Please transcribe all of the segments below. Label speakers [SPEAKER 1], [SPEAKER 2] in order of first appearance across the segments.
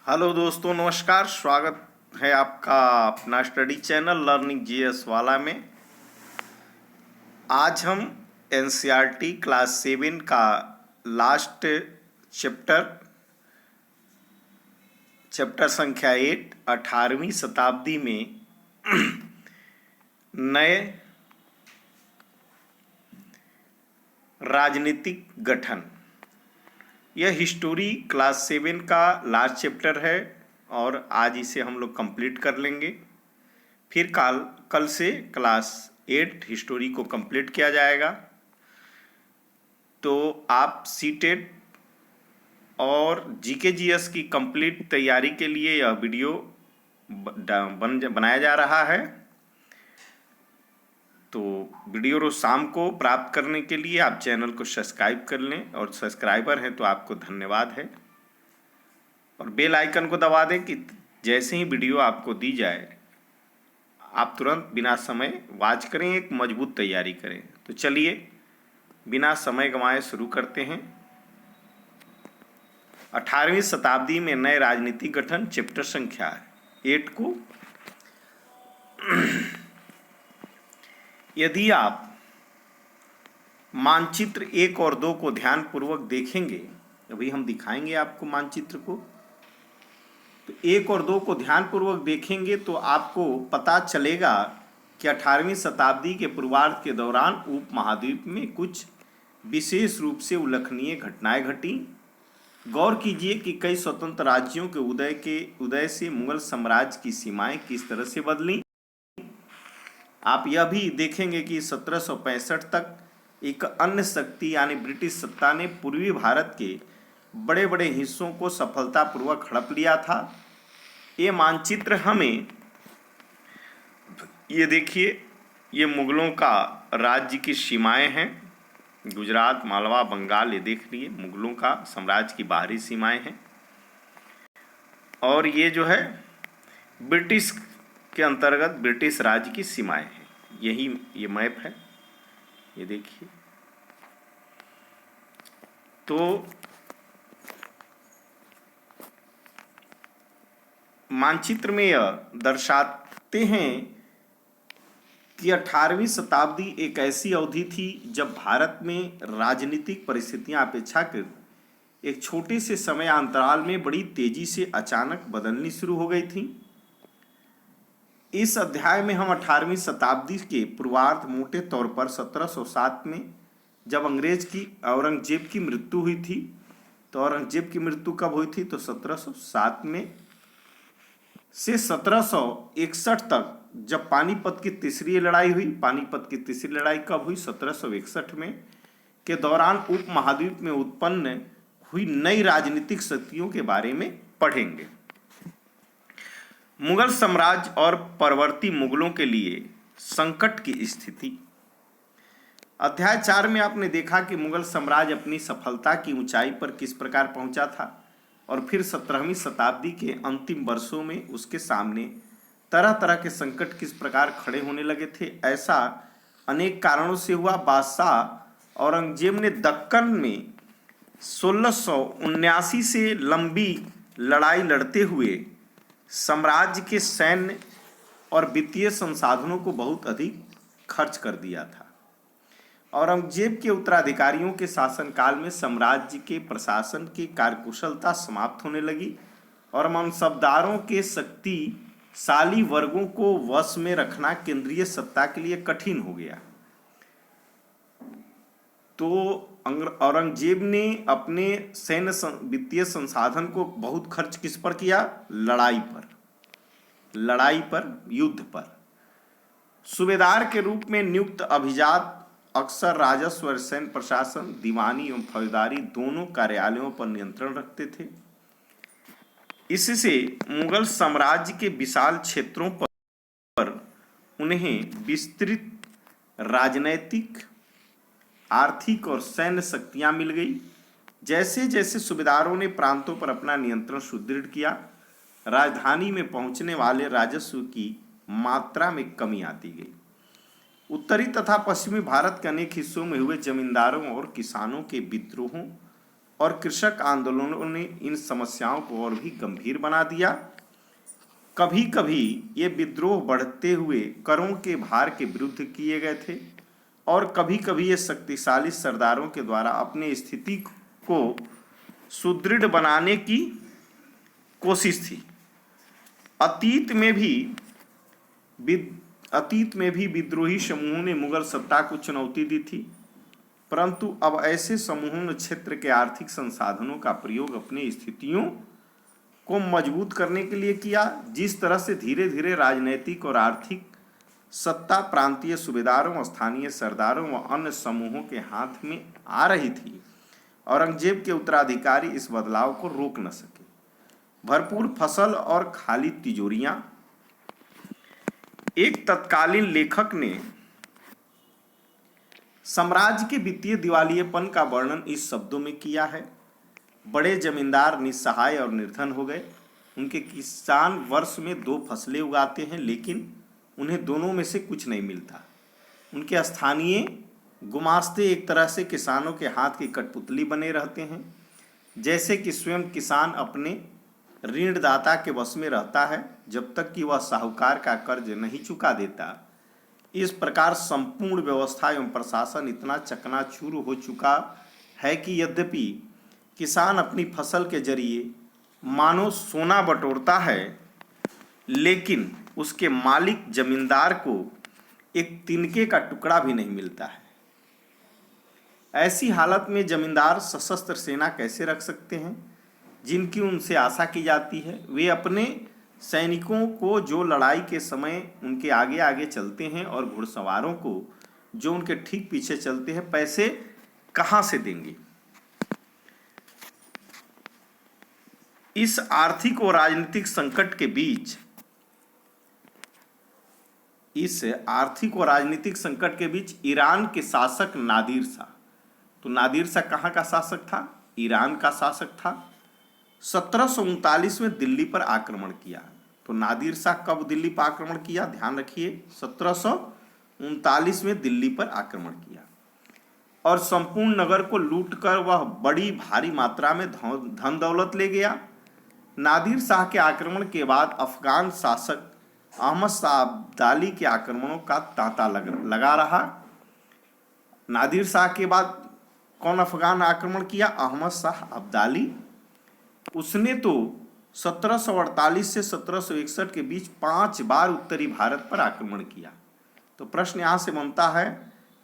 [SPEAKER 1] Hello दोस्तों, नमस्कार। स्वागत है आपका अपना स्टडी चैनल लर्निंग जीएस वाला में। आज हम एनसीईआरटी क्लास 7 का लास्ट चैप्टर संख्या 8 18वीं शताब्दी में नए राजनीतिक गठन, यह हिस्टोरी क्लास 7 का लास्ट चैप्टर है और आज इसे हम लोग कंप्लीट कर लेंगे। फिर कल से क्लास 8 हिस्टोरी को कंप्लीट किया जाएगा। तो आप सीटेट और जीके जीएस की कंप्लीट तैयारी के लिए यह वीडियो बनाया जा रहा है। तो वीडियो रोज शाम को प्राप्त करने के लिए आप चैनल को सब्सक्राइब कर लें, और सब्सक्राइबर हैं तो आपको धन्यवाद है। और बेल आइकन को दबा दें कि जैसे ही वीडियो आपको दी जाए आप तुरंत बिना समय वॉच करें, एक मजबूत तैयारी करें। तो चलिए बिना समय गंवाए शुरू करते हैं। 18वीं शताब्दी में नए राजनीतिक गठन, चैप्टर संख्या 8 को यदि आप मानचित्र 1 और 2 को ध्यानपूर्वक देखेंगे, अभी हम दिखाएंगे आपको मानचित्र को, तो 1 और 2 को ध्यानपूर्वक देखेंगे तो आपको पता चलेगा कि 18वीं शताब्दी के पूर्वार्ध के दौरान उपमहाद्वीप में कुछ विशेष रूप से उल्लेखनीय घटनाएं घटी। गौर कीजिए कि कई स्वतंत्र राज्यों के उदय से मुगल साम्राज्य की सीमाएं किस तरह से बदली। आप यह भी देखेंगे कि 1765 तक एक अन्य शक्ति यानी ब्रिटिश सत्ता ने पूर्वी भारत के बड़े बड़े हिस्सों को सफलतापूर्वक हड़प लिया था। ये मानचित्र हमें, ये देखिए, ये मुगलों का राज्य की सीमाएं हैं। गुजरात, मालवा, बंगाल, ये देख लिए मुगलों का साम्राज्य की बाहरी सीमाएं हैं। और ये जो है ब्रिटिश के अंतर्गत ब्रिटिश राज्य की सीमाएं हैं। यही ये मैप है, ये देखिए। तो मानचित्र में यह दर्शाते हैं कि 18वीं शताब्दी एक ऐसी अवधि थी जब भारत में राजनीतिक परिस्थितियां अपेक्षाकृत एक छोटे से समय अंतराल में बड़ी तेजी से अचानक बदलनी शुरू हो गई थी। इस अध्याय में हम 18वीं शताब्दी के पूर्वार्ध, मोटे तौर पर 1707 में जब अंग्रेज की औरंगजेब की मृत्यु हुई थी, तो औरंगजेब की मृत्यु कब हुई थी, तो 1707 में से 1761 तक जब पानीपत की तीसरी लड़ाई हुई। पानीपत की तीसरी लड़ाई कब हुई, 1761 में, के दौरान उपमहाद्वीप में उत्पन्न हुई नई राजनीतिक शक्तियों के बारे में पढ़ेंगे। मुगल साम्राज्य और परवर्ती मुगलों के लिए संकट की स्थिति। अध्याय 4 में आपने देखा कि मुगल साम्राज्य अपनी सफलता की ऊंचाई पर किस प्रकार पहुंचा था, और फिर 17वीं शताब्दी के अंतिम वर्षों में उसके सामने तरह तरह के संकट किस प्रकार खड़े होने लगे थे। ऐसा अनेक कारणों से हुआ। बादशाह औरंगजेब ने दक्कन में 1679 से लंबी लड़ाई लड़ते हुए साम्राज्य के सैन्य और वित्तीय संसाधनों को बहुत अधिक खर्च कर दिया था। औरंगजेब के उत्तराधिकारियों के शासनकाल में साम्राज्य के प्रशासन की कार्यकुशलता समाप्त होने लगी और मनसबदारों के शक्तिशाली वर्गों को वश में रखना केंद्रीय सत्ता के लिए कठिन हो गया। तो औरंगजेब ने अपने सैन्य वित्तीय संसाधन को बहुत खर्च किस पर किया, लड़ाई पर, युद्ध पर। सूबेदार के रूप में नियुक्त अभिजात अक्सर राजस्व और सैन्य प्रशासन, दीवानी एवं फौजदारी दोनों कार्यालयों पर नियंत्रण रखते थे। इससे मुगल साम्राज्य के विशाल क्षेत्रों पर उन्हें विस्तृत राजनैतिक, आर्थिक और सैन्य शक्तियां मिल गई। जैसे जैसे सूबेदारों ने प्रांतों पर अपना नियंत्रण सुदृढ़ किया, राजधानी में पहुंचने वाले राजस्व की मात्रा में कमी आती गई। उत्तरी तथा पश्चिमी भारत के अनेक हिस्सों में हुए जमींदारों और किसानों के विद्रोहों और कृषक आंदोलनों ने इन समस्याओं को और भी गंभीर बना दिया। कभी कभी ये विद्रोह बढ़ते हुए करों के भार के विरुद्ध किए गए थे और कभी कभी ये शक्तिशाली सरदारों के द्वारा अपनी स्थिति को सुदृढ़ बनाने की कोशिश थी। अतीत में भी विद्रोही समूहों ने मुगल सत्ता को चुनौती दी थी, परंतु अब ऐसे समूहों ने क्षेत्र के आर्थिक संसाधनों का प्रयोग अपनी स्थितियों को मजबूत करने के लिए किया। जिस तरह से धीरे धीरे राजनीतिक और आर्थिक सत्ता प्रांतीय सूबेदारों, स्थानीय सरदारों व अन्य समूहों के हाथ में आ रही थी, औरंगजेब के उत्तराधिकारी इस बदलाव को रोक न सके। भरपूर फसल और खाली तिजोरियां। एक तत्कालीन लेखक ने साम्राज्य के वित्तीय दिवालियेपन का वर्णन इस शब्दों में किया है। बड़े जमींदार निस्सहाय और निर्धन हो गए। उनके किसान वर्ष में 2 फसलें उगाते हैं, लेकिन उन्हें दोनों में से कुछ नहीं मिलता। उनके स्थानीय गुमास्ते एक तरह से किसानों के हाथ की कठपुतली बने रहते हैं। जैसे कि स्वयं किसान अपने ऋणदाता के वश में रहता है जब तक कि वह साहूकार का कर्ज नहीं चुका देता। इस प्रकार संपूर्ण व्यवस्था एवं प्रशासन इतना चकनाचूर हो चुका है कि यद्यपि किसान अपनी फसल के जरिए मानो सोना बटोरता है, लेकिन उसके मालिक जमींदार को एक तिनके का टुकड़ा भी नहीं मिलता है। ऐसी हालत में जमींदार सशस्त्र सेना कैसे रख सकते हैं जिनकी उनसे आशा की जाती है। वे अपने सैनिकों को जो लड़ाई के समय उनके आगे आगे चलते हैं और घुड़सवारों को जो उनके ठीक पीछे चलते हैं, पैसे कहां से देंगे। इस आर्थिक और राजनीतिक संकट के बीच ईरान के शासक नादिर शाह, तो नादिर शाह कहाँ का शासक था? ईरान का शासक था। 1739 में दिल्ली पर आक्रमण किया। तो नादिर शाह कब दिल्ली पर आक्रमण किया? ध्यान रखिए, 1739 में दिल्ली पर आक्रमण किया और संपूर्ण नगर को लूटकर वह बड़ी भारी मात्रा में धन दौलत ले गया। नादिर शाह के आक्रमण के बाद अफगान शासक अहमद शाह अब्दाली के आक्रमणों का तांता लगा रहा। नादिर शाह के बाद कौन अफगान आक्रमण किया? अहमद शाह अब्दाली। उसने तो 1748 से 1761 के बीच 5 बार उत्तरी भारत पर आक्रमण किया। तो प्रश्न यहाँ से बनता है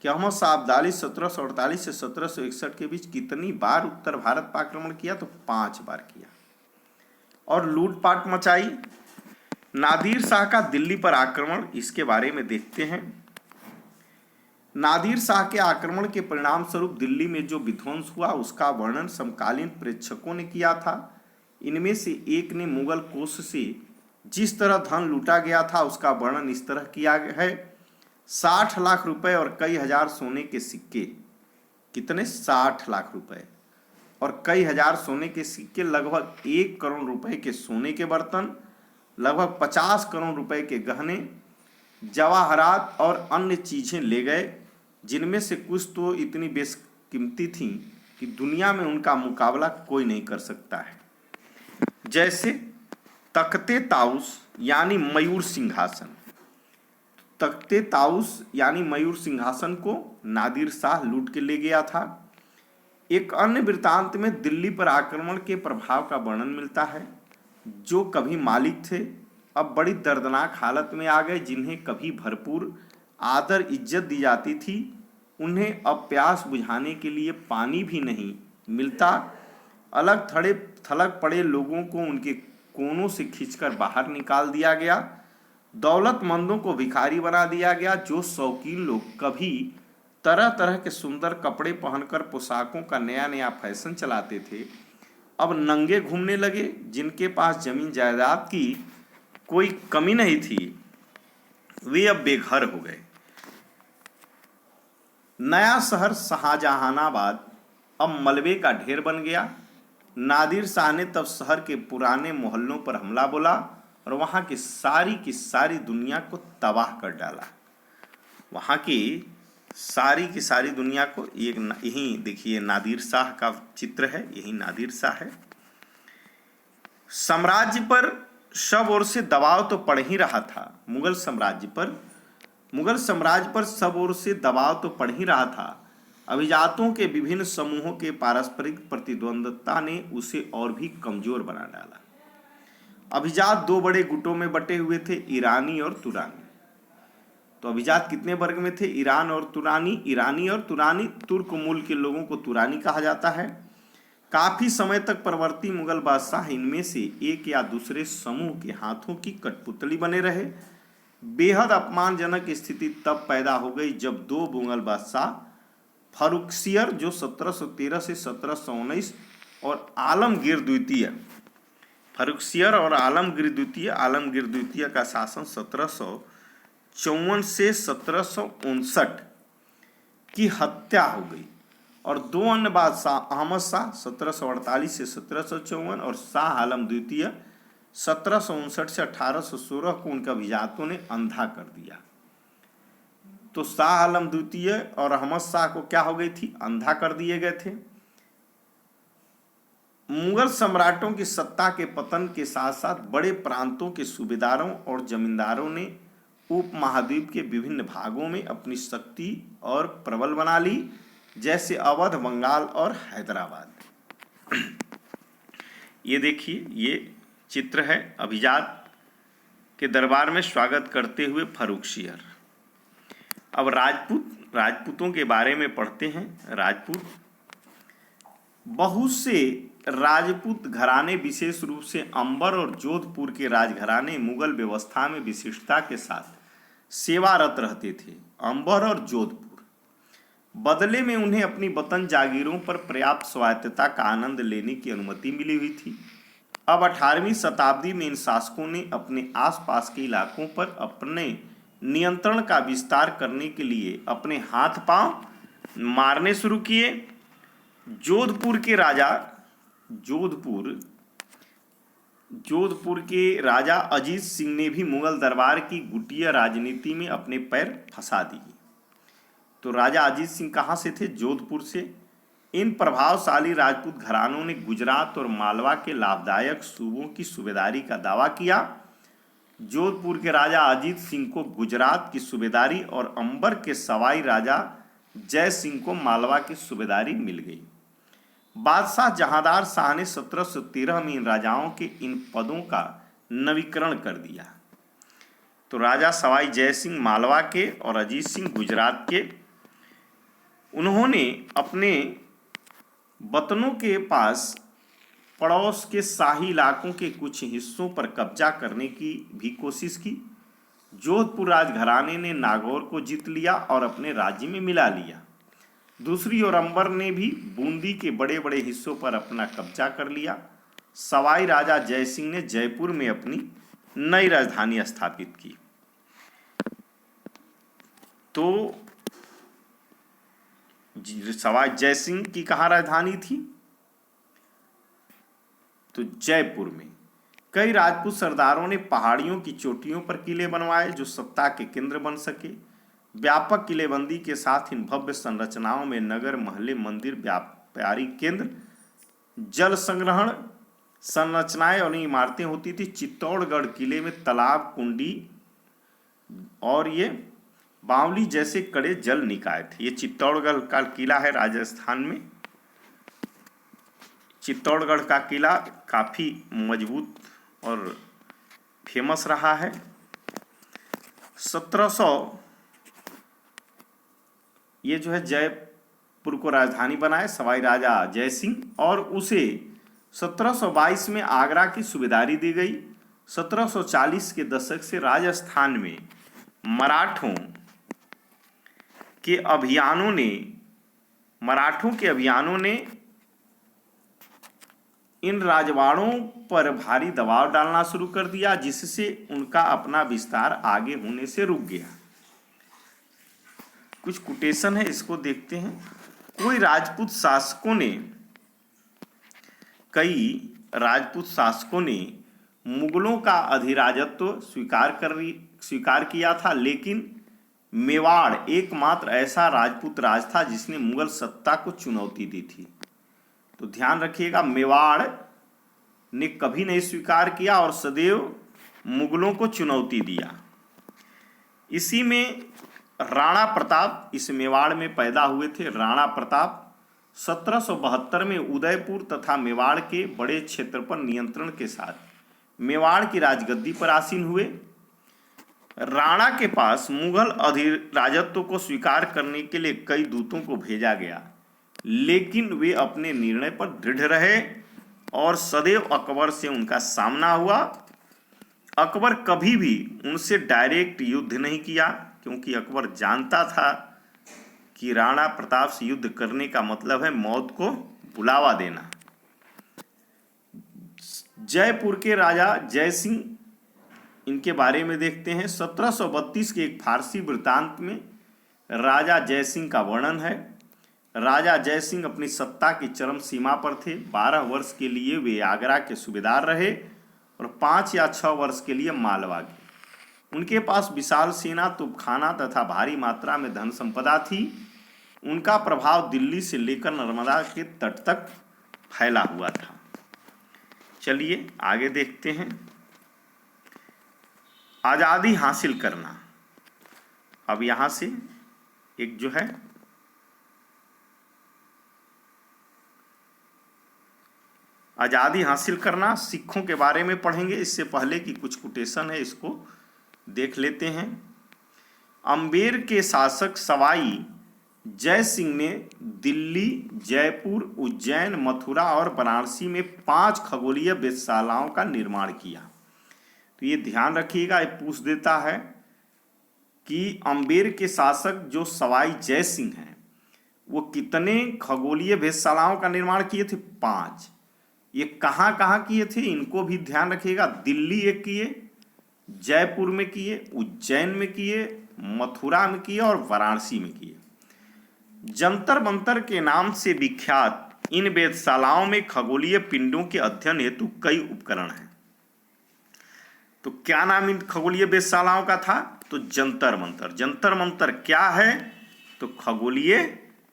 [SPEAKER 1] कि अहमद शाह अब्दाली 1748 से 1761 के बीच कितनी बार उत्तर भारत पर आक्रमण किया? तो 5 बार किया और लूटपाट मचाई। नादिर शाह का दिल्ली पर आक्रमण, इसके बारे में देखते हैं। नादिर शाह के आक्रमण के परिणाम स्वरूप दिल्ली में जो विध्वंस हुआ उसका वर्णन समकालीन प्रेक्षकों ने किया था। इनमें से एक ने मुगल कोष से जिस तरह धन लूटा गया था उसका वर्णन इस तरह किया है। 60 लाख रुपए और कई हजार सोने के सिक्के। कितने? 60 लाख रुपए और कई हजार सोने के सिक्के, लगभग 1 करोड़ रुपए के सोने के बर्तन, लगभग 50 करोड़ रुपए के गहने, जवाहरात और अन्य चीजें ले गए, जिनमें से कुछ तो इतनी बेशकीमती थीं कि दुनिया में उनका मुकाबला कोई नहीं कर सकता है। जैसे तख्ते ताउस यानी मयूर सिंहासन। तख्ते ताउस यानी मयूर सिंहासन को नादिर शाह लूट के ले गया था। एक अन्य वृत्तांत में दिल्ली पर आक्रमण के प्रभाव का वर्णन मिलता है। जो कभी मालिक थे अब बड़ी दर्दनाक हालत में आ गए। जिन्हें कभी भरपूर आदर इज्जत दी जाती थी, उन्हें अब प्यास बुझाने के लिए पानी भी नहीं मिलता। अलग थलग पड़े लोगों को उनके कोनों से खींचकर बाहर निकाल दिया गया। दौलतमंदों को भिखारी बना दिया गया। जो शौकीन लोग कभी तरह तरह के सुंदर कपड़े पहनकर पोशाकों का नया नया फैशन चलाते थे, अब नंगे घूमने लगे। जिनके पास जमीन जायदाद की कोई कमी नहीं थी, वे अब बेघर हो गए। नया शहर शाहजहानाबाद अब मलबे का ढेर बन गया। नादिर शाह ने तब शहर के पुराने मोहल्लों पर हमला बोला और वहां की सारी दुनिया को तबाह कर डाला। वहां की सारी की सारी दुनिया को यही देखिए नादिर शाह का चित्र है, यही नादिर शाह है। साम्राज्य पर सब ओर से दबाव तो पड़ ही रहा था, मुगल साम्राज्य पर सब ओर से दबाव तो पड़ ही रहा था। अभिजातों के विभिन्न समूहों के पारस्परिक प्रतिद्वंद्विता ने उसे और भी कमजोर बना डाला। अभिजात दो बड़े गुटों में बटे हुए थे, ईरानी और तुरानी। तो अभिजात कितने वर्ग में थे? ईरान और तुरानी। ईरानी और तुरानी, तुर्क मूल के लोगों को तुरानी कहा जाता है। काफी समय तक परवर्ती मुगल बादशाह इनमें से एक या दूसरे समूह के हाथों की कठपुतली बने रहे। बेहद अपमानजनक स्थिति तब पैदा हो गई जब दो मुगल बादशाह फर्रुखसियर जो 1713 से 1719 और आलमगीर द्वितीय, फर्रुखसियर और आलमगीर द्वितीय का शासन 1754 से 1759 की हत्या हो गई और दो अन्य बादशाह अहमद शाह 1748 से 1754 और शाह आलम द्वितीय 1759 से 1816 को उनके अभिजातों ने अंधा कर दिया। तो शाह आलम द्वितीय और अहमद शाह को क्या हो गई थी? अंधा कर दिए गए थे। मुगल सम्राटों की सत्ता के पतन के साथ साथ बड़े प्रांतों के सूबेदारों और जमींदारों ने उपमहाद्वीप के विभिन्न भागों में अपनी शक्ति और प्रबल बना ली, जैसे अवध, बंगाल और हैदराबाद। ये देखिए, ये चित्र है अभिजात के दरबार में स्वागत करते हुए फर्रुखसियर। अब राजपूतों के बारे में पढ़ते हैं। राजपूत, बहुत से राजपूत घराने, विशेष रूप से अंबर और जोधपुर के राजघराने मुगल व्यवस्था में विशिष्टता के साथ सेवारत रहते थे। अंबर और जोधपुर, बदले में उन्हें अपनी वतन जागीरों पर पर्याप्त स्वायत्तता का आनंद लेने की अनुमति मिली हुई थी। अब 18वीं शताब्दी में इन शासकों ने अपने आसपास के इलाकों पर अपने नियंत्रण का विस्तार करने के लिए अपने हाथ पांव मारने शुरू किए। जोधपुर के राजा अजीत सिंह ने भी मुगल दरबार की गुटिया राजनीति में अपने पैर फंसा दिए। तो राजा अजीत सिंह कहाँ से थे? जोधपुर से। इन प्रभावशाली राजपूत घरानों ने गुजरात और मालवा के लाभदायक सूबों की सूबेदारी का दावा किया। जोधपुर के राजा अजीत सिंह को गुजरात की सूबेदारी और अंबर के सवाई राजा जय सिंह को मालवा की सूबेदारी मिल गई। बादशाह जहांदार शाह ने 1713 में इन राजाओं के इन पदों का नवीकरण कर दिया। तो राजा सवाई जय सिंह मालवा के और अजीत सिंह गुजरात के, उन्होंने अपने वतनों के पास पड़ोस के शाही इलाकों के कुछ हिस्सों पर कब्जा करने की भी कोशिश की। जोधपुर राजघराने ने नागौर को जीत लिया और अपने राज्य में मिला लिया। दूसरी ओर अंबर ने भी बूंदी के बड़े बड़े हिस्सों पर अपना कब्जा कर लिया। सवाई राजा जय सिंह ने जयपुर में अपनी नई राजधानी स्थापित की। तो सवाई जय सिंह की कहाँ राजधानी थी? तो जयपुर में। कई राजपूत सरदारों ने पहाड़ियों की चोटियों पर किले बनवाए जो सत्ता के केंद्र बन सके। व्यापक किलेबंदी के साथ इन भव्य संरचनाओं में नगर, महले, मंदिर, व्यापारी केंद्र, जल संग्रहण संरचनाएं और इमारतें होती थी। चित्तौड़गढ़ किले में तालाब, कुंडी और ये बावली जैसे कड़े जल निकाय थे। ये चित्तौड़गढ़ का किला है राजस्थान में। चित्तौड़गढ़ का किला काफी मजबूत और फेमस रहा है। 1700 ये जो है जयपुर को राजधानी बनाए सवाई राजा जय सिंह, और उसे 1722 में आगरा की सूबेदारी दी गई। 1740 के दशक से राजस्थान में मराठों के अभियानों ने इन राजवाड़ों पर भारी दबाव डालना शुरू कर दिया, जिससे उनका अपना विस्तार आगे होने से रुक गया। कुछ कोटेशन है, इसको देखते हैं। कई राजपूत शासकों ने मुगलों का अधिराजत्व स्वीकार किया था, लेकिन मेवाड़ एकमात्र ऐसा राजपूत राज था जिसने मुगल सत्ता को चुनौती दी थी। तो ध्यान रखिएगा, मेवाड़ ने कभी नहीं स्वीकार किया और सदैव मुगलों को चुनौती दिया। इसी में राणा प्रताप इस मेवाड़ में पैदा हुए थे। राणा प्रताप 1772 में उदयपुर तथा मेवाड़ के बड़े क्षेत्र पर नियंत्रण के साथ मेवाड़ की राजगद्दी पर आसीन हुए। राणा के पास मुगल अधिराजत्व को स्वीकार करने के लिए कई दूतों को भेजा गया, लेकिन वे अपने निर्णय पर दृढ़ रहे और सदैव अकबर से उनका सामना हुआ। अकबर कभी भी उनसे डायरेक्ट युद्ध नहीं किया, क्योंकि अकबर जानता था कि राणा प्रताप से युद्ध करने का मतलब है मौत को बुलावा देना। जयपुर के राजा जय सिंह, इनके बारे में देखते हैं। 1732 के एक फारसी वृत्तांत में राजा जय सिंह का वर्णन है। राजा जय सिंह अपनी सत्ता की चरम सीमा पर थे। 12 वर्ष के लिए वे आगरा के सूबेदार रहे और 5 या 6 वर्ष के लिए मालवा के। उनके पास विशाल सेना, तोपखाना तथा भारी मात्रा में धन संपदा थी। उनका प्रभाव दिल्ली से लेकर नर्मदा के तट तक फैला हुआ था। चलिए आगे देखते हैं। आज़ादी हासिल करना। अब यहाँ से एक जो है आज़ादी हासिल करना, सिखों के बारे में पढ़ेंगे। इससे पहले की कुछ कोटेशन है, इसको देख लेते हैं। अम्बेर के शासक सवाई जय सिंह ने दिल्ली, जयपुर, उज्जैन, मथुरा और वाराणसी में 5 खगोलीय वेधशालाओं का निर्माण किया। तो ये ध्यान रखिएगा, ये पूछ देता है कि अम्बेर के शासक जो सवाई जय सिंह हैं वो कितने खगोलीय वेधशालाओं का निर्माण किए थे? 5। ये कहाँ कहाँ किए थे इनको भी ध्यान रखिएगा। दिल्ली एक किए, जयपुर में किए, उज्जैन में किए, मथुरा में किए और वाराणसी में किए। जंतर मंतर के नाम से विख्यात इन वेधशालाओं में खगोलीय पिंडों के अध्ययन हेतु कई उपकरण हैं। तो क्या नाम इन खगोलीय वेधशालाओं का था? तो जंतर मंतर। जंतर मंतर क्या है? तो खगोलीय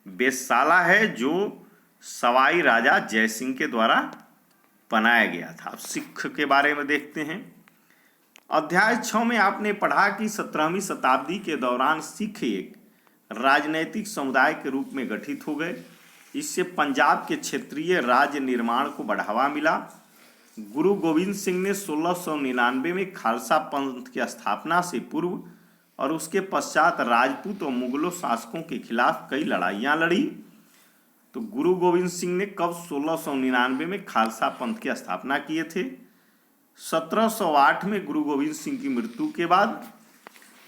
[SPEAKER 1] वेधशाला है जो सवाई राजा जय सिंह के द्वारा बनाया गया था। अब सिख के बारे में देखते हैं। अध्याय 6 में आपने पढ़ा कि 17वीं शताब्दी के दौरान सिख एक राजनैतिक समुदाय के रूप में गठित हो गए। इससे पंजाब के क्षेत्रीय राज्य निर्माण को बढ़ावा मिला। गुरु गोविंद सिंह ने 1699 में खालसा पंथ की स्थापना से पूर्व और उसके पश्चात राजपूत और मुगलों शासकों के खिलाफ कई लड़ाइयाँ लड़ी। तो गुरु गोविंद सिंह ने कब 1699 में खालसा पंथ की स्थापना किए थे? 1708 में गुरु गोविंद सिंह की मृत्यु के बाद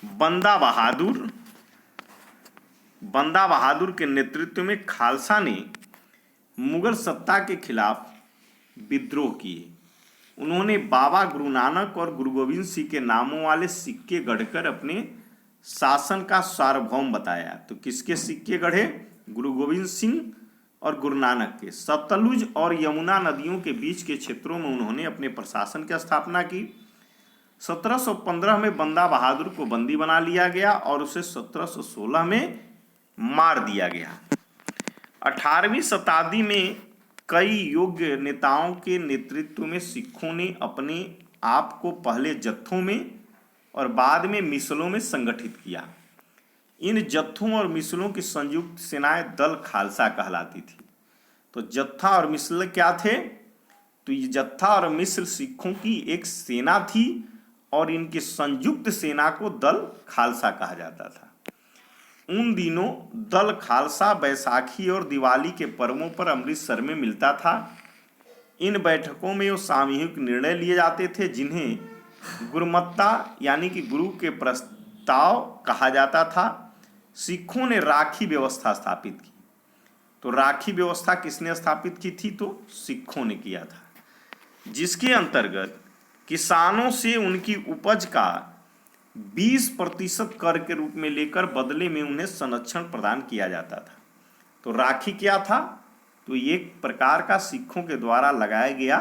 [SPEAKER 1] बंदा बहादुर के नेतृत्व में खालसा ने मुगल सत्ता के खिलाफ विद्रोह किए। उन्होंने बाबा गुरु नानक और गुरु गोविंद सिंह के नामों वाले सिक्के गढ़कर अपने शासन का सार्वभौम बताया। तो किसके सिक्के गढ़े? गुरु गोविंद सिंह और गुरु नानक के। सतलुज और यमुना नदियों के बीच के क्षेत्रों में उन्होंने अपने प्रशासन की स्थापना की। 1715 में बंदा बहादुर को बंदी बना लिया गया और उसे 1716 में मार दिया गया। 18वीं शताब्दी में कई योग्य नेताओं के नेतृत्व में सिखों ने अपने आप को पहले जत्थों में और बाद में मिसलों में संगठित किया। इन जत्थों और मिसलों की संयुक्त सेनाएं दल खालसा कहलाती थी। तो जत्था और मिसल क्या थे? तो ये जत्था और मिसल सिखों की एक सेना थी और इनकी संयुक्त सेना को दल खालसा कहा जाता था। उन दिनों दल खालसा बैसाखी और दिवाली के पर्वों पर अमृतसर में मिलता था। इन बैठकों में वो सामूहिक निर्णय लिए जाते थे जिन्हें गुरुमत्ता यानी कि गुरु के प्रस्ताव कहा जाता था। सिखों ने राखी व्यवस्था स्थापित की। तो राखी व्यवस्था किसने स्थापित की थी? तो सिखों ने किया था, जिसके अंतर्गत किसानों से उनकी उपज का 20% कर के रूप में लेकर बदले में उन्हें संरक्षण प्रदान किया जाता था। तो राखी क्या था? तो एक प्रकार का सिखों के द्वारा लगाया गया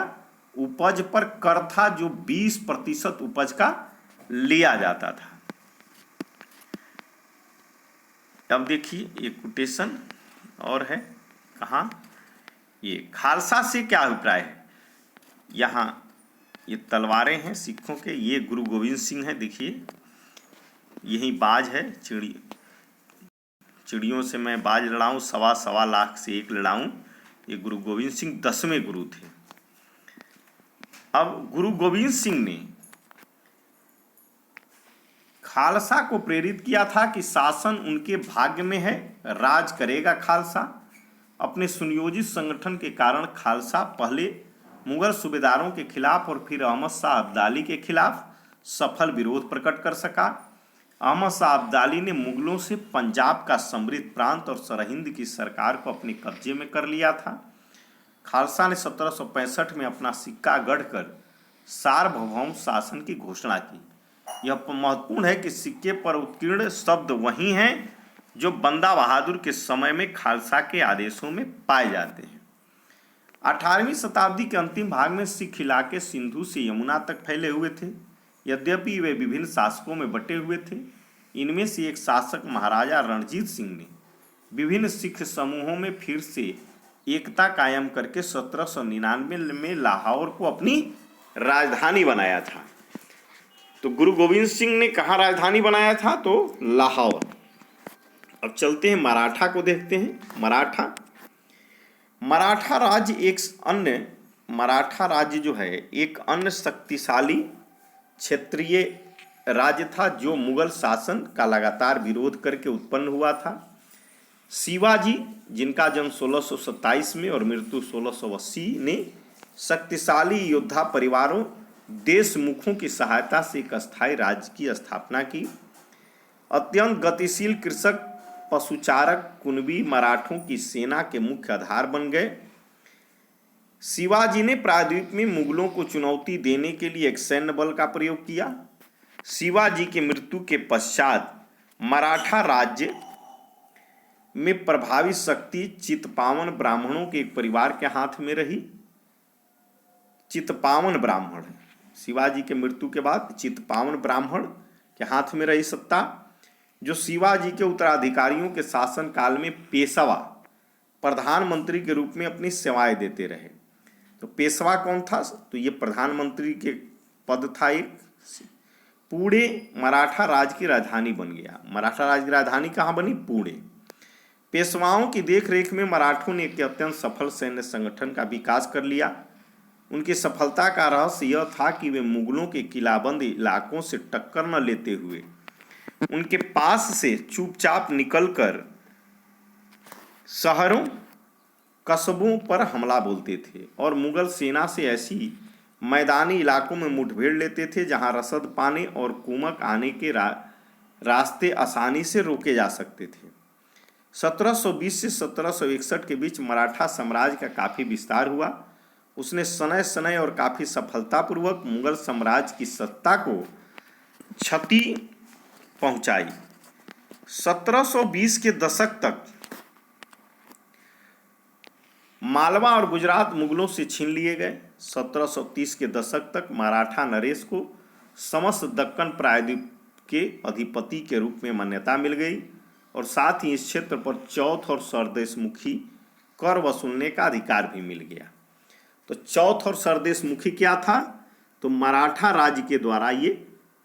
[SPEAKER 1] उपज पर कर था जो 20% उपज का लिया जाता था। अब देखिए ये कोटेशन और है कहाँ, ये खालसा से क्या अभिप्राय है। यहाँ ये तलवारें हैं सिखों के, ये गुरु गोविंद सिंह है, देखिए यही बाज है, चिड़ियों से मैं बाज लड़ाऊं, सवा सवा लाख से एक लड़ाऊं। ये गुरु गोविंद सिंह 10वें गुरु थे। अब गुरु गोविंद सिंह ने खालसा को प्रेरित किया था कि शासन उनके भाग्य में है, राज करेगा खालसा। अपने सुनियोजित संगठन के कारण खालसा पहले मुगल सूबेदारों के खिलाफ और फिर अहमद शाह अब्दाली के खिलाफ सफल विरोध प्रकट कर सका। अहमद शाह अब्दाली ने मुगलों से पंजाब का समृद्ध प्रांत और सरहिंद की सरकार को अपने कब्जे में कर लिया था। खालसा ने 1765 में अपना सिक्का गढ़कर सार्वभौम शासन की घोषणा की। यह महत्वपूर्ण है कि सिक्के पर उत्कीर्ण शब्द वही हैं जो बंदा बहादुर के समय में खालसा के आदेशों में पाए जाते हैं। 18वीं शताब्दी के अंतिम भाग में सिख इलाके सिंधु से यमुना तक फैले हुए थे। यद्यपि वे विभिन्न शासकों में बटे हुए थे। इनमें से एक शासक महाराजा रणजीत सिंह ने विभिन्न सिख समूहों में फिर से एकता कायम करके 1799 में लाहौर को अपनी राजधानी बनाया था। तो गुरु गोविंद सिंह ने कहाँ राजधानी बनाया था, तो लाहौर। अब चलते हैं मराठा को देखते हैं। मराठा राज्य जो है एक अन्य शक्तिशाली क्षेत्रीय राज्य था जो मुगल शासन का लगातार विरोध करके उत्पन्न हुआ था। शिवाजी, जिनका जन्म 1627 में और मृत्यु 1680 ने शक्तिशाली योद्धा परिवारों देशमुखों की सहायता से एक अस्थायी राज्य की स्थापना की। अत्यंत गतिशील कृषक पशुचारक कुणबी मराठों की सेना के मुख्य आधार बन गए। शिवाजी ने प्रायद्वीप में मुगलों को चुनौती देने के लिए एक सैन्य बल का प्रयोग किया। शिवाजी की मृत्यु के पश्चात मराठा राज्य में प्रभावी शक्ति चित्पावन ब्राह्मणों के एक परिवार के हाथ में रही। चित्पावन ब्राह्मण, शिवाजी के मृत्यु के बाद चित्पावन ब्राह्मण के हाथ में रही सत्ता, जो शिवाजी के उत्तराधिकारियों के शासन काल में पेशवा प्रधानमंत्री के रूप में अपनी सेवाएं देते रहे। तो पेशवा कौन था, तो ये प्रधानमंत्री के पद था एक। पुणे मराठा राज की राजधानी बन गया। मराठा राज की राजधानी कहाँ बनी, पुणे। पेशवाओं की देखरेख में मराठों ने एक अत्यंत सफल सैन्य संगठन का विकास कर लिया। उनकी सफलता का रहस्य यह था कि वे मुगलों के किलाबंद इलाकों से टक्कर न लेते हुए उनके पास से चुपचाप निकलकर शहरों कस्बों पर हमला बोलते थे और मुगल सेना से ऐसी मैदानी इलाकों में मुठभेड़ लेते थे जहां रसद पाने और कुमक आने के रास्ते आसानी से रोके जा सकते थे। 1720 से 1761 के बीच मराठा साम्राज्य का काफ़ी विस्तार हुआ। उसने सनय सनय और काफ़ी सफलतापूर्वक मुगल साम्राज्य की सत्ता को क्षति पहुंचाई। 1720 के दशक तक मालवा और गुजरात मुगलों से छीन लिए गए। 1730 के दशक तक मराठा नरेश को समस्त दक्कन प्रायद्वीप के अधिपति के रूप में मान्यता मिल गई और साथ ही इस क्षेत्र पर चौथ और सरदेशमुखी कर वसूलने का अधिकार भी मिल गया। तो चौथ और सरदेशमुखी क्या था, तो मराठा राज्य के द्वारा ये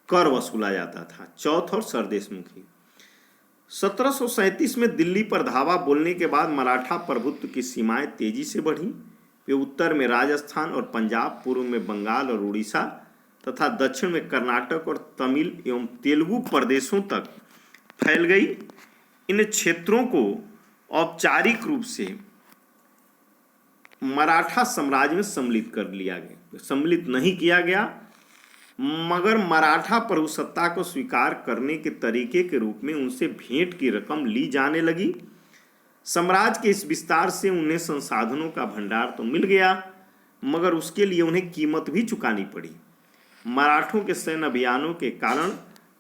[SPEAKER 1] कर वसूला जाता था, चौथ और सरदेशमुखी। 1737 में दिल्ली पर धावा बोलने के बाद मराठा प्रभुत्व की सीमाएं तेजी से बढ़ी। वे उत्तर में राजस्थान और पंजाब, पूर्व में बंगाल और उड़ीसा तथा दक्षिण में कर्नाटक और तमिल एवं तेलुगु प्रदेशों तक फैल गई। इन क्षेत्रों को औपचारिक रूप से मराठा साम्राज्य में सम्मिलित कर लिया गया, सम्मिलित नहीं किया गया, मगर मराठा प्रभुसत्ता को स्वीकार करने के तरीके के रूप में उनसे भेंट की रकम ली जाने लगी। साम्राज्य के इस विस्तार से उन्हें संसाधनों का भंडार तो मिल गया, मगर उसके लिए उन्हें कीमत भी चुकानी पड़ी। मराठों के सैन्य अभियानों के कारण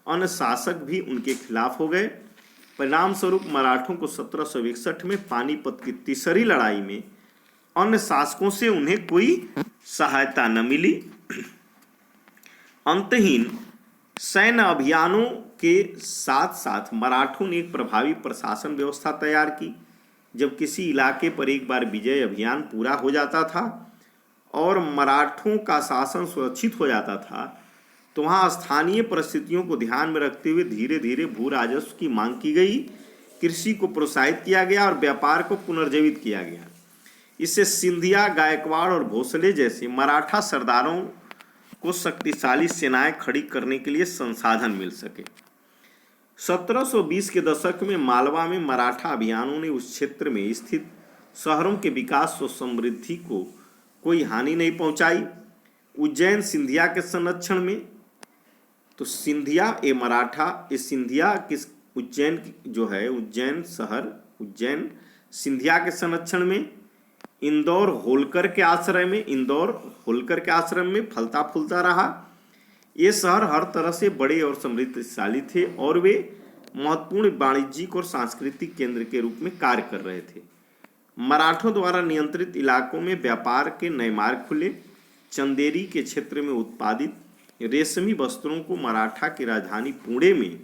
[SPEAKER 1] अन्य शासक भी उनके खिलाफ हो गए। परिणाम स्वरूप मराठों को 1761 में पानीपत की तीसरी लड़ाई में अन्य शासकों से उन्हें कोई सहायता न मिली। अंतहीन सैन्य अभियानों के साथ साथ मराठों ने एक प्रभावी प्रशासन व्यवस्था तैयार की। जब किसी इलाके पर एक बार विजय अभियान पूरा हो जाता था और मराठों का शासन सुरक्षित हो जाता था, तो वहाँ स्थानीय परिस्थितियों को ध्यान में रखते हुए धीरे धीरे भू राजस्व की मांग की गई, कृषि को प्रोत्साहित किया गया और व्यापार को पुनर्जीवित किया गया। इससे सिंधिया, गायकवाड़ और भोसले जैसे मराठा सरदारों को शक्तिशाली सेनाएं खड़ी करने के लिए संसाधन मिल सके। 1720 के दशक में मालवा में मराठा अभियानों ने उस क्षेत्र में स्थित शहरों के विकास और समृद्धि को कोई हानि नहीं पहुंचाई। उज्जैन सिंधिया के संरक्षण में, तो सिंधिया ए मराठा, ये सिंधिया किस, उज्जैन जो है, उज्जैन शहर, उज्जैन सिंधिया के संरक्षण में। इंदौर होलकर के आश्रय में, इंदौर होलकर के आश्रम में फलता फूलता रहा। ये शहर हर तरह से बड़े और समृद्धशाली थे और वे महत्वपूर्ण वाणिज्यिक और सांस्कृतिक केंद्र के रूप में कार्य कर रहे थे। मराठों द्वारा नियंत्रित इलाकों में व्यापार के नए मार्ग खुले। चंदेरी के क्षेत्र में उत्पादित रेशमी वस्त्रों को मराठा की राजधानी पुणे में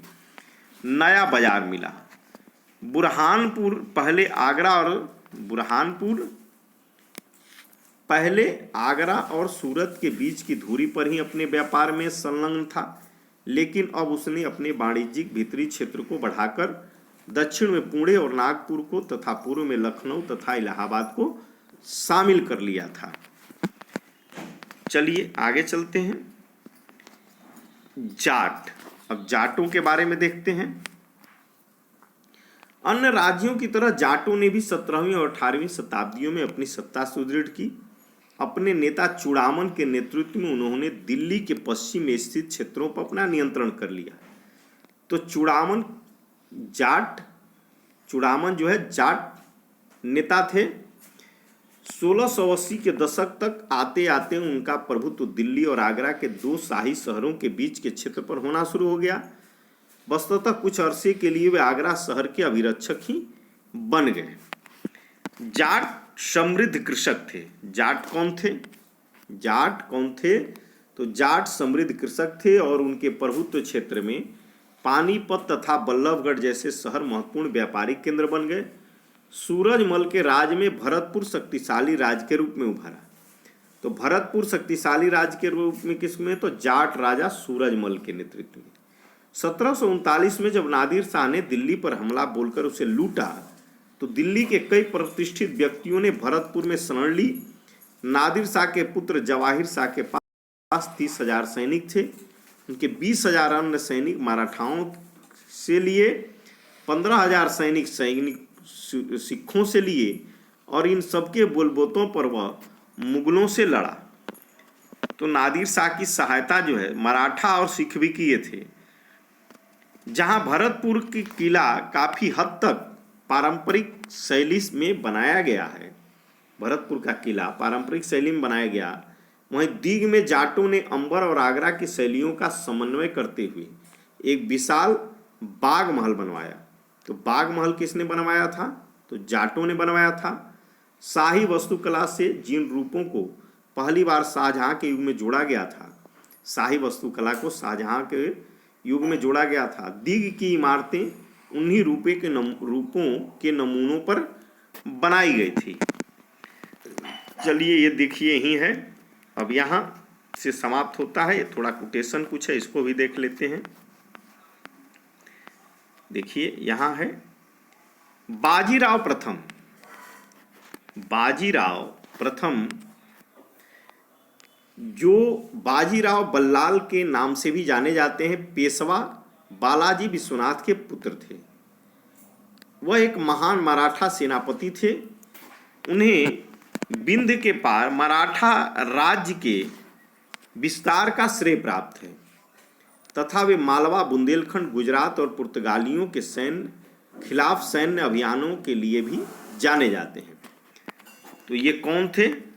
[SPEAKER 1] नया बाजार मिला। पहले आगरा और सूरत के बीच की धुरी पर ही अपने व्यापार में संलग्न था, लेकिन अब उसने अपने वाणिज्यिक भीतरी क्षेत्र को बढ़ाकर दक्षिण में पुणे और नागपुर को तथा पूर्व में लखनऊ तथा इलाहाबाद को शामिल कर लिया था। चलिए आगे चलते हैं। जाट, अब जाटों के बारे में देखते हैं। अन्य राज्यों की तरह जाटों ने भी 17वीं और 18वीं शताब्दियों में अपनी सत्ता सुदृढ़ की। अपने नेता चूड़ामन के नेतृत्व में उन्होंने दिल्ली के पश्चिम में स्थित क्षेत्रों पर अपना नियंत्रण कर लिया। तो चूड़ामन जो है जाट नेता थे। 1680 के दशक तक आते आते उनका प्रभुत्व दिल्ली और आगरा के दो शाही शहरों के बीच के क्षेत्र पर होना शुरू हो गया। वस्तुतः कुछ अरसे के लिए वे आगरा शहर के अभिरक्षक ही बन गए। जाट समृद्ध कृषक थे। जाट कौन थे? तो जाट समृद्ध कृषक थे और उनके प्रभुत्व क्षेत्र में पानीपत तथा बल्लभगढ़ जैसे शहर महत्वपूर्ण व्यापारिक केंद्र बन गए। सूरजमल के राज में भरतपुर शक्तिशाली राज्य के रूप में उभरा। तो भरतपुर शक्तिशाली राज्य के रूप में किसमें? तो जाट राजा सूरजमल के नेतृत्व में। 1739 में जब नादिर शाह ने दिल्ली पर हमला बोलकर उसे लूटा, तो दिल्ली के कई प्रतिष्ठित व्यक्तियों ने भरतपुर में शरण ली। नादिर शाह के पुत्र जवाहिर शाह के पास 30,000 सैनिक थे। उनके 20,000 अन्य सैनिक मराठाओं से लिए, 15,000 सैनिक सिखों से लिए और इन सबके बोलबोतों पर वह मुगलों से लड़ा। तो नादिर शाह की सहायता जो है मराठा और सिख भी किए थे। जहां भरतपुर की किला काफी हद तक पारंपरिक शैली में बनाया गया है, भरतपुर का किला पारंपरिक शैली में बनाया गया, वहीं दीग में जाटों ने अंबर और आगरा की शैलियों का समन्वय करते हुए एक विशाल बाग महल बनवाया। तो बाग महल किसने बनवाया था? तो जाटों ने बनवाया था। शाही वास्तुकला से जिन रूपों को पहली बार शाहजहां के युग में जोड़ा गया था, शाही वास्तुकला को शाहजहां के युग में जोड़ा गया था। दीग की इमारतें उन्हीं रूपों के नमूनों पर बनाई गई थी। चलिए ये देखिए यही है। अब यहाँ से समाप्त होता है। थोड़ा कोटेशन कुछ है, इसको भी देख लेते हैं। देखिए यहाँ है बाजीराव प्रथम जो बाजीराव बल्लाल के नाम से भी जाने जाते हैं, पेशवा बालाजी विश्वनाथ के पुत्र थे। वह एक महान मराठा सेनापति थे। उन्हें विंध्य के पार मराठा राज्य के विस्तार का श्रेय प्राप्त है तथा वे मालवा, बुंदेलखंड, गुजरात और पुर्तगालियों के खिलाफ सैन्य अभियानों के लिए भी जाने जाते हैं। तो ये कौन थे?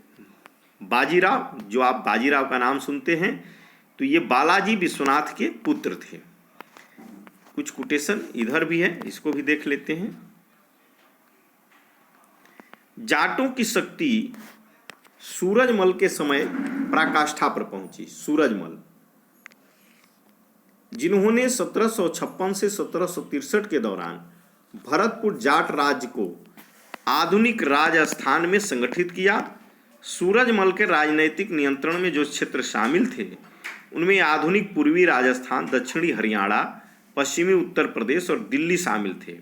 [SPEAKER 1] बाजीराव, जो आप बाजीराव का नाम सुनते हैं, तो ये बालाजी विश्वनाथ के पुत्र थे। कुछ कोटेशन इधर भी है, इसको भी देख लेते हैं। जाटों की शक्ति सूरजमल के समय पराकाष्ठा पर पहुंची। सूरजमल जिन्होंने 1756 से 1763 के दौरान भरतपुर जाट राज्य को आधुनिक राजस्थान में संगठित किया। सूरजमल के राजनैतिक नियंत्रण में जो क्षेत्र शामिल थे उनमें आधुनिक पूर्वी राजस्थान, दक्षिणी हरियाणा, पश्चिमी उत्तर प्रदेश और दिल्ली शामिल थे।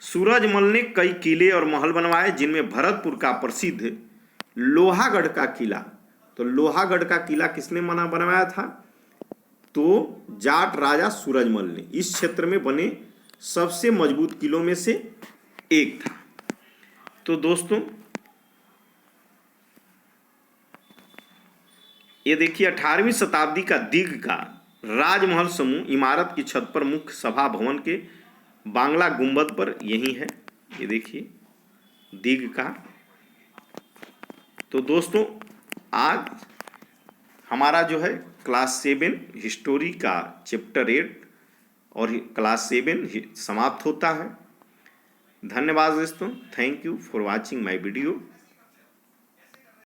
[SPEAKER 1] सूरजमल ने कई किले और महल बनवाए, जिनमें भरतपुर का प्रसिद्ध लोहागढ़ का किला, तो लोहागढ़ का किला किसने बनवाया था? तो जाट राजा सूरजमल ने। इस क्षेत्र में बने सबसे मजबूत किलों में से एक था। तो दोस्तों ये देखिए 18वीं शताब्दी का दीर्घ का राजमहल समूह इमारत की छत पर मुख्य सभा भवन के बांग्ला गुंबद पर यही है। ये देखिए दीर्घ का। तो दोस्तों आज हमारा जो है क्लास 7 हिस्टोरी का चैप्टर 8 और क्लास 7 समाप्त होता है। धन्यवाद दोस्तों। Thank you for watching my video.